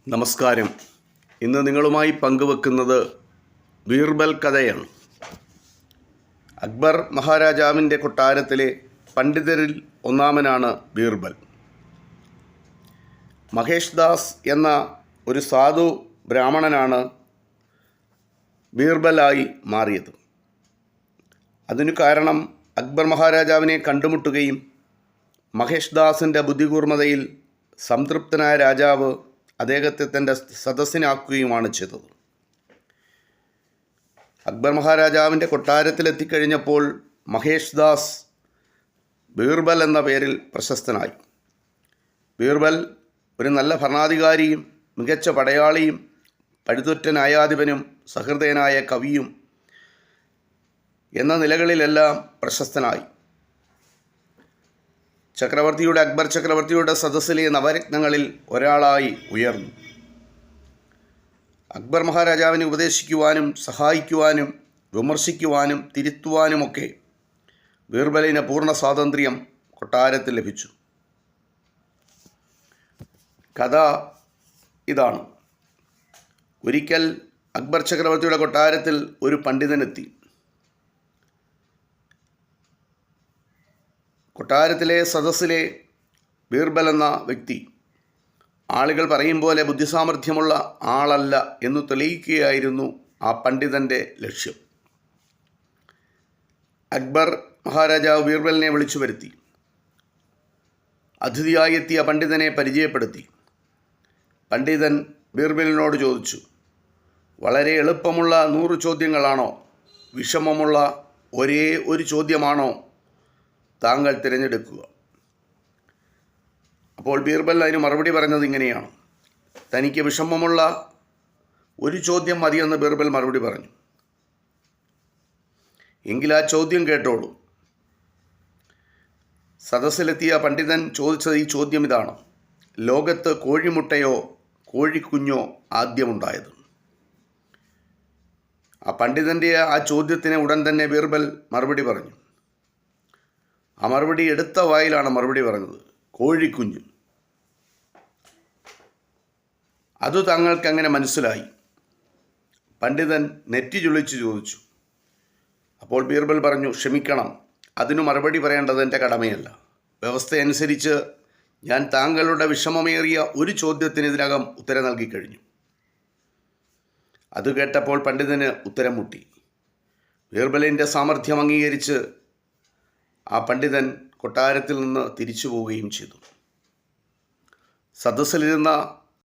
നമസ്കാരം. ഇന്ന് നിങ്ങളുമായി പങ്കുവെക്കുന്നത് ബീർബൽ കഥയാണ്. അക്ബർ മഹാരാജാവിൻ്റെ കൊട്ടാരത്തിലെ പണ്ഡിതരിൽ ഒന്നാമനാണ് ബീർബൽ. മഹേഷ് ദാസ് എന്ന ഒരു സാധു ബ്രാഹ്മണനാണ് ബീർബലായി മാറിയത്. അതിനു കാരണം അക്ബർ മഹാരാജാവിനെ കണ്ടുമുട്ടുകയും മഹേഷ് ദാസിൻ്റെ ബുദ്ധികൂർമ്മതയിൽ സംതൃപ്തനായ രാജാവ് അദ്ദേഹത്തെ തൻ്റെ സദസ്സിനാക്കുകയുമാണ് ചെയ്തത്. അക്ബർ മഹാരാജാവിൻ്റെ കൊട്ടാരത്തിലെത്തിക്കഴിഞ്ഞപ്പോൾ മഹേഷ് ദാസ് ബീർബൽ എന്ന പേരിൽ പ്രശസ്തനായി. ബീർബൽ ഒരു നല്ല ഭരണാധികാരിയും മികച്ച പടയാളിയും പഴുതുറ്റ ന്യായാധിപനും സഹൃദയനായ കവിയും എന്ന നിലകളിലെല്ലാം പ്രശസ്തനായി. അക്ബർ ചക്രവർത്തിയുടെ സദസ്സിലെ നവരത്നങ്ങളിൽ ഒരാളായി ഉയർന്നു. അക്ബർ മഹാരാജാവിനെ ഉപദേശിക്കുവാനും സഹായിക്കുവാനും വിമർശിക്കുവാനും തിരുത്തുവാനുമൊക്കെ ബീർബലിന് പൂർണ്ണ സ്വാതന്ത്ര്യം കൊട്ടാരത്തിൽ ലഭിച്ചു. കഥ ഇതാണ്. ഒരിക്കൽ അക്ബർ ചക്രവർത്തിയുടെ കൊട്ടാരത്തിൽ ഒരു പണ്ഡിതനെത്തി. കൊട്ടാരത്തിലെ സദസ്സിലെ ബീർബൽ എന്ന വ്യക്തി ആളുകൾ പറയും പോലെ ബുദ്ധിസാമർഥ്യമുള്ള ആളല്ല എന്ന് തെളിയിക്കുകയായിരുന്നു ആ പണ്ഡിതൻ്റെ ലക്ഷ്യം. അക്ബർ മഹാരാജാവ് ബീർബലിനെ വിളിച്ചു വരുത്തി. അതിഥിയായി എത്തിയ പണ്ഡിതനെ പരിചയപ്പെടുത്തി. പണ്ഡിതൻ ബീർബലിനോട് ചോദിച്ചു, വളരെ എളുപ്പമുള്ള 100 ചോദ്യങ്ങളാണോ, വിഷമമുള്ള ഒരേ ഒരു ചോദ്യമാണോ താങ്കൾ തിരഞ്ഞെടുക്കുക? അപ്പോൾ ബീർബൽ അതിന് മറുപടി പറഞ്ഞത് ഇങ്ങനെയാണ്: തനിക്ക് വിഷമമുള്ള ഒരു ചോദ്യം മതിയെന്ന് ബീർബൽ മറുപടി പറഞ്ഞു. എങ്കിൽ ആ ചോദ്യം കേട്ടോളൂ. സദസ്സിലെത്തിയ പണ്ഡിതൻ ചോദിച്ചത് ഈ ചോദ്യം ഇതാണ്: ലോകത്ത് കോഴിമുട്ടയോ കോഴിക്കുഞ്ഞോ ആദ്യമുണ്ടായത്? ആ പണ്ഡിതൻ്റെ ആ ചോദ്യത്തിന് ഉടൻ തന്നെ ബീർബൽ മറുപടി പറഞ്ഞു. ആ മറുപടി എടുത്ത വായിലാണ് മറുപടി പറഞ്ഞത്: കോഴിക്കുഞ്ഞ്. അത് താങ്കൾക്ക് അങ്ങനെ മനസ്സിലായി? പണ്ഡിതൻ നെറ്റി ചുളിച്ച് ചോദിച്ചു. അപ്പോൾ ബീർബൽ പറഞ്ഞു, ക്ഷമിക്കണം, അതിനു മറുപടി പറയേണ്ടത് എൻ്റെ കടമയല്ല. വ്യവസ്ഥയനുസരിച്ച് ഞാൻ താങ്കളുടെ വിഷമമേറിയ ഒരു ചോദ്യത്തിന് ഇതിനകം ഉത്തരം നൽകിക്കഴിഞ്ഞു. അത് കേട്ടപ്പോൾ പണ്ഡിതന് ഉത്തരം മുട്ടി. ബീർബലിൻ്റെ സാമർഥ്യം അംഗീകരിച്ച് ആ പണ്ഡിതൻ കൊട്ടാരത്തിൽ നിന്ന് തിരിച്ചു പോവുകയും ചെയ്തു. സദസ്സിലിരുന്ന